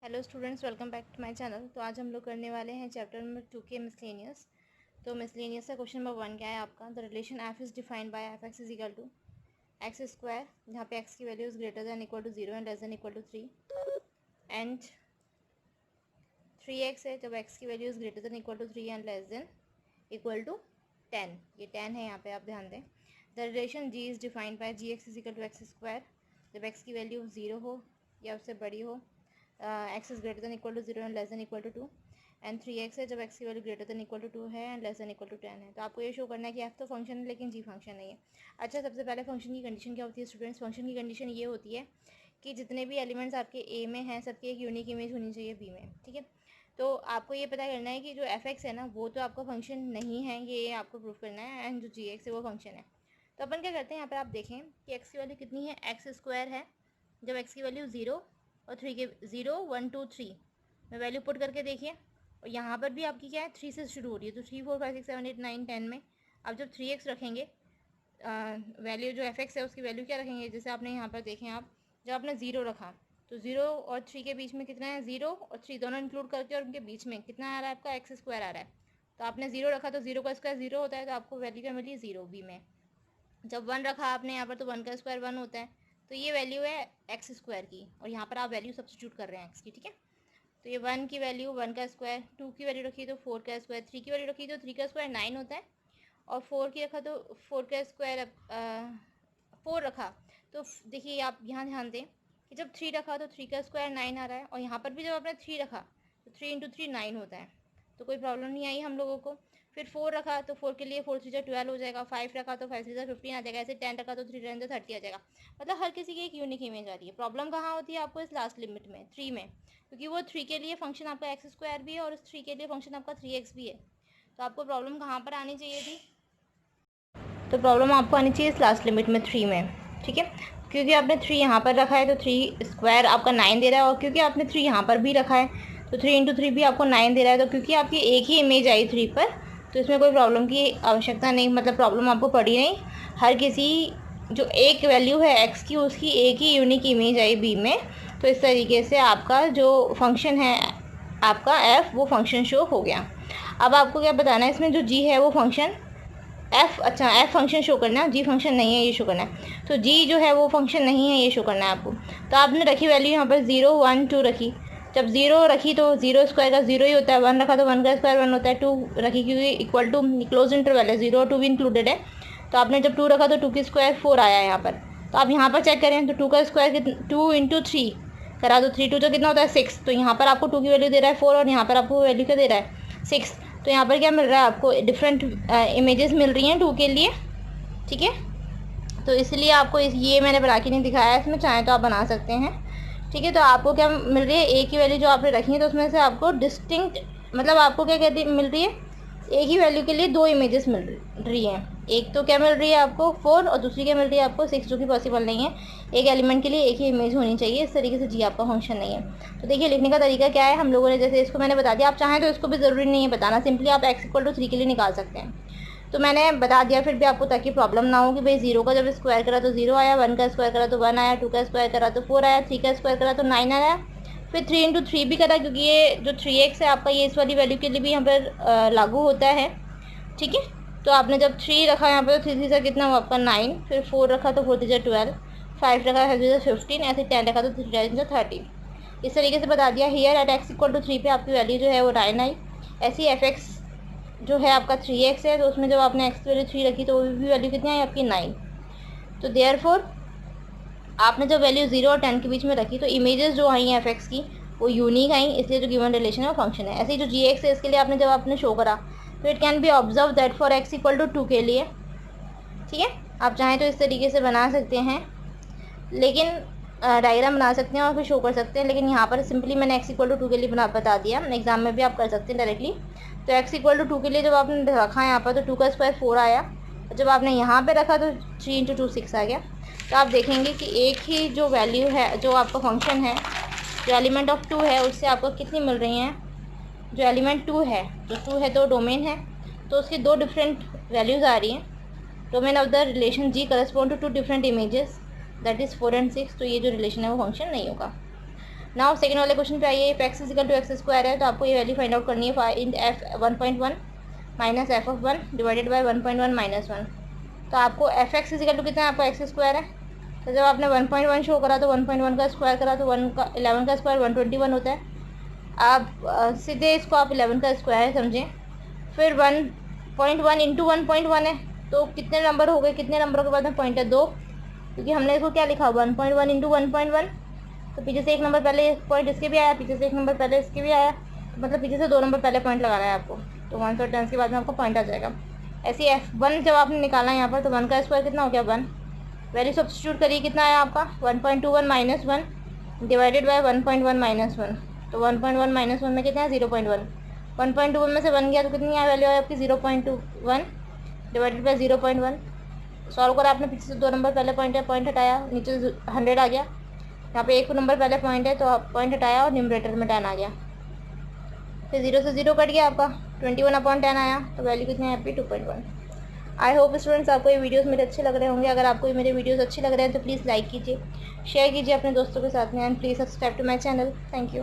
Hello students, welcome back to my channel. तो आज हम लोग करने वाले हैं चैप्टर नंबर 2 के मिसलेनियस। तो मिसलेनियस का क्वेश्चन नंबर 1 क्या है आपका? The relation f is defined by f x is equal to x square, जहाँ पे एक्स की value is greater than equal to 0 and less than equal to 3, and 3x है जब एक्स की value is greater than equal to 3 and less than equal to 10। ये 10 है यहाँ पे, आप ध्यान दें। The relation g is defined by g x is equal to x square, जब एक्स की वैल्यू 0 हो या उससे बड़ी हो, x is greater than equal to 0 and less than equal to 2, and 3x है जब एक्स की value greater than equal to 2 है and less than equal to 10 है। तो आपको ये शो करना है कि एफ तो फंक्शन है लेकिन जी फंक्शन नहीं है। अच्छा, सबसे पहले फंक्शन की कंडीशन क्या होती है स्टूडेंट्स? फंक्शन की कंडीशन ये होती है कि जितने भी एलिमेंट्स आपके ए में हैं सबकी एक यूनिक इमेज होनी चाहिए बी में, ठीक है। तो आपको ये पता करना है कि जो एफ एक्स है ना वो तो आपका फंक्शन नहीं है, ये आपको प्रूफ करना है, एंड जो जी एक्स है वो फंक्शन है। तो अपन क्या करते हैं, यहाँ पर आप देखें कि एक्स की वैल्यू कितनी है, एक्स स्क्वायर है जब एक्स की वैल्यू 0 और 3 के 0 1 2 3 में वैल्यू पुट करके देखिए। और यहाँ पर भी आपकी क्या है, 3 से शुरू हो रही है, तो 3 4 5 6 7 8 9 10 में आप जब 3x रखेंगे, वैल्यू जो एफ एक्स है उसकी वैल्यू क्या रखेंगे? जैसे आपने यहाँ पर देखें, आप जब आपने 0 रखा तो 0 और 3 के बीच में कितना है, 0 और 3 दोनों इंक्लूड करके, और उनके बीच में कितना आ रहा है आपका, एक्स स्क्वायर आ रहा है। तो आपने 0 रखा तो 0 का स्क्वायर 0 होता है, तो आपको वैल्यू क्या मिली, 0 बी में। जब 1 रखा आपने यहाँ पर तो 1 का स्क्वायर 1 होता है, तो ये वैल्यू है एक्स स्क्वायर की, और यहाँ पर आप वैल्यू सब्स्टिट्यूट कर रहे हैं एक्स की, ठीक है। तो ये 1 की वैल्यू 1 का स्क्वायर, 2 की वैल्यू रखी तो 4 का स्क्वायर, 3 की वैल्यू रखी तो 3 का स्क्वायर 9 होता है, और 4 की रखा तो 4 का स्क्वायर 4 रखा। तो देखिए आप यहाँ ध्यान दें कि जब 3 रखा तो 3 का स्क्वायर 9 आ रहा है, और यहाँ पर भी जब आपने 3 रखा तो 3 इंटू 3 9 होता है, तो कोई प्रॉब्लम नहीं आई हम लोगों को। फिर 4 रखा तो 4 के लिए 4 3 12 हो जाएगा, 5 रखा तो 5 3 15 आ जाएगा, ऐसे 10 रखा तो 3 10 30 आ जाएगा। मतलब हर किसी की एक यूनिक इमेज आ रही है। प्रॉब्लम कहाँ होती है आपको? इस लास्ट लिमिट में, 3 में, क्योंकि वो 3 के लिए फंक्शन आपका एक्स स्क्वायर भी है और इस 3 के लिए फंक्शन आपका 3x भी है। तो आपको प्रॉब्लम कहाँ पर आनी चाहिए थी? तो प्रॉब्लम आपको आनी चाहिए इस लास्ट लिमिट में, 3 में, ठीक है। क्योंकि आपने 3 यहाँ पर रखा है तो 3 स्क्वायर आपका 9 दे रहा है, और क्योंकि आपने 3 यहाँ पर भी रखा है तो 3 इंटू 3 भी आपको 9 दे रहा है। तो क्योंकि आपकी एक ही इमेज आई 3 पर, तो इसमें कोई प्रॉब्लम की आवश्यकता नहीं, मतलब प्रॉब्लम आपको पड़ी नहीं। हर किसी जो एक वैल्यू है एक्स की उसकी एक ही यूनिक इमेज आई बी में। तो इस तरीके से आपका जो फंक्शन है आपका एफ, वो फंक्शन शो हो गया। अब आपको क्या बताना है, इसमें जो जी है वो फंक्शन एफ, अच्छा एफ फंक्शन शो करना है, जी फंक्शन नहीं है ये शो करना है। तो जी जो है वो फंक्शन नहीं है, ये शो करना है आपको। तो आपने रखी वैल्यू यहाँ पर 0 1 2 रखी। जब 0 रखी तो 0 स्क्वायर का 0 ही होता है, 1 रखा तो 1 का स्क्वायर 1 होता है, 2 रखी क्योंकि इक्वल टू क्लोज इंटरवल है, 0 और 2 भी इंक्लूडेड है। तो आपने जब 2 रखा तो 2 की स्क्वायर 4 आया यहाँ पर। तो आप यहाँ पर चेक करें तो 2 का स्क्वायर 2 इंटू 3 करा दो, 3 2 तो कितना होता है 6। तो यहाँ पर आपको 2 की वैल्यू दे रहा है 4, और यहाँ पर आपको वैल्यू क्या दे रहा है 6। तो यहाँ पर क्या मिल रहा है आपको, डिफरेंट इमेजेस मिल रही हैं 2 के लिए, ठीक है। तो इसलिए आपको ये मैंने बना के नहीं दिखाया है, इसमें चाहें तो आप बना सकते हैं, ठीक है। तो आपको क्या मिल रही है, ए की वैल्यू जो आपने रखी है तो उसमें से आपको डिस्टिंक्ट, मतलब आपको क्या कहती मिल रही है, एक ही वैल्यू के लिए 2 इमेजेस मिल रही हैं। एक तो क्या मिल रही है आपको 4, और दूसरी क्या मिल रही है आपको 6, जो कि पॉसिबल नहीं है। एक एलिमेंट के लिए एक ही इमेज होनी चाहिए, इस तरीके से जी आपका फंक्शन नहीं है। तो देखिए लिखने का तरीका क्या है, हम लोगों ने जैसे इसको मैंने बता दिया, आप चाहें तो इसको भी ज़रूरी नहीं है बताना, सिंपली आप x = 3 के लिए निकाल सकते हैं। तो मैंने बता दिया फिर भी आपको, ताकि प्रॉब्लम ना हो कि भाई 0 का जब स्क्वायर करा तो 0 आया, 1 का स्क्वायर करा तो 1 आया, 2 का स्क्वायर करा तो 4 आया, 3 का स्क्वायर करा तो 9 आया, फिर 3 इंटू 3 भी करा, क्योंकि ये जो 3x है आपका, ये इस वाली वैल्यू के लिए भी यहाँ पर लागू होता है, ठीक है। तो आपने जब 3 रखा यहाँ पर तो 3 से कितना हुआ आपका 9, फिर 4 रखा तो 4 3 12, 5 रखा 5 15, ऐसे 10 रखा तो 3 30। इस तरीके से बता दिया। हियर एट x = 3 पे आपकी वैल्यू जो है वो 9 आई। ऐसी एफ एक्स जो है आपका 3x है, तो उसमें जब आपने x की वैल्यू 3 रखी तो वो भी वैल्यू कितनी आई आपकी 9। तो देयरफॉर आपने जब वैल्यू 0 और 10 के बीच में रखी तो इमेजेस जो आई हैं एफ एक्स की वो यूनिक आई, इसलिए जो गिवन रिलेशन है वो फंक्शन है। ऐसे ही जो जी एक्स है इसके लिए आपने जब आपने शो करा तो it can be observe that for x = 2 के लिए, ठीक है। आप चाहें तो इस तरीके से बना सकते हैं, लेकिन डायग्राम बना सकते हैं और फिर शो कर सकते हैं, लेकिन यहाँ पर सिंपली मैंने x = 2 के लिए बता दिया। एग्जाम में भी आप कर सकते हैं डायरेक्टली। तो x = 2 के लिए जब आपने रखा है यहाँ पर तो 2 का स्क्वायर 4 आया, और जब आपने यहाँ पे रखा तो 3 इंटू 2 6 आ गया। तो आप देखेंगे कि एक ही जो वैल्यू है, जो आपका फंक्शन है, जो एलिमेंट ऑफ 2 है, उससे आपको कितनी मिल रही हैं, जो एलिमेंट 2 है, जो 2 है तो डोमेन है, तो उसकी 2 डिफरेंट वैल्यूज़ आ रही हैं। Domain of the relation g correspond to 2 different images, that is 4 and 6। तो ये जो रिलेशन है वो फंक्शन नहीं होगा। नाउ सेकंड वाले क्वेश्चन पे आइए। If x is equal to x square है तो आपको ये वैल्यू फाइंड आउट करनी है in f 1.1 minus f of 1 divided by 1.1 minus 1। तो आपको f x is equal to कितना है, आपका एक्स स्क्वायर है। तो जब आपने 1.1 शो करा तो 1.1 का स्क्वायर करा तो 11 का स्क्वायर 121 होता है। आप सीधे इसको आप 11 का स्क्वायर समझें। फिर 1.1 इंटू 1.1 है तो कितने नंबर हो गए, कितने नंबरों के बाद में पॉइंट है 2, क्योंकि हमने इसको क्या लिखा 1.1 इंटू 1.1। तो पीछे से एक नंबर पहले पॉइंट इसके भी आया, पीछे से एक नंबर पहले इसके भी आया, तो मतलब पीछे से 2 नंबर पहले पॉइंट लगाना है आपको। तो 110 के बाद में आपको पॉइंट आ जाएगा। ऐसे F1 जब आपने निकाला है यहाँ पर तो 1 का स्क्वायर कितना हो गया 1। वैल्यू सब्स्टिट्यूट करिए, कितना आया आपका 1.21 माइनस 1 डिवाइडेड बाई 1.1 माइनस 1। तो 1.1 माइनस 1 में कितना है 0.1। 1.21 में से 1 गया तो कितनी है वैल्यू है आपकी 0.21 डिवाइडेड बाई 0.1। सॉल्व करा आपने, पीछे से 2 नंबर पहले पॉइंट हटाया, नीचे 100 आ गया। यहाँ पे 1 नंबर पहले पॉइंट है तो आप पॉइंट हटाया और न्यूमरेटर में 10 आ गया। फिर 0 से 0 कट गया आपका 21/10 आया, तो वैल्यू कितनी है आपकी 2.1। आई होप स्टूडेंट्स आपको ये वीडियोस मेरे अच्छे लग रहे होंगे। अगर आपको मेरे वीडियोस अच्छे लग रहे हैं तो प्लीज़ लाइक कीजिए, शेयर कीजिए अपने दोस्तों के साथ में, and please subscribe to my channel. Thank you.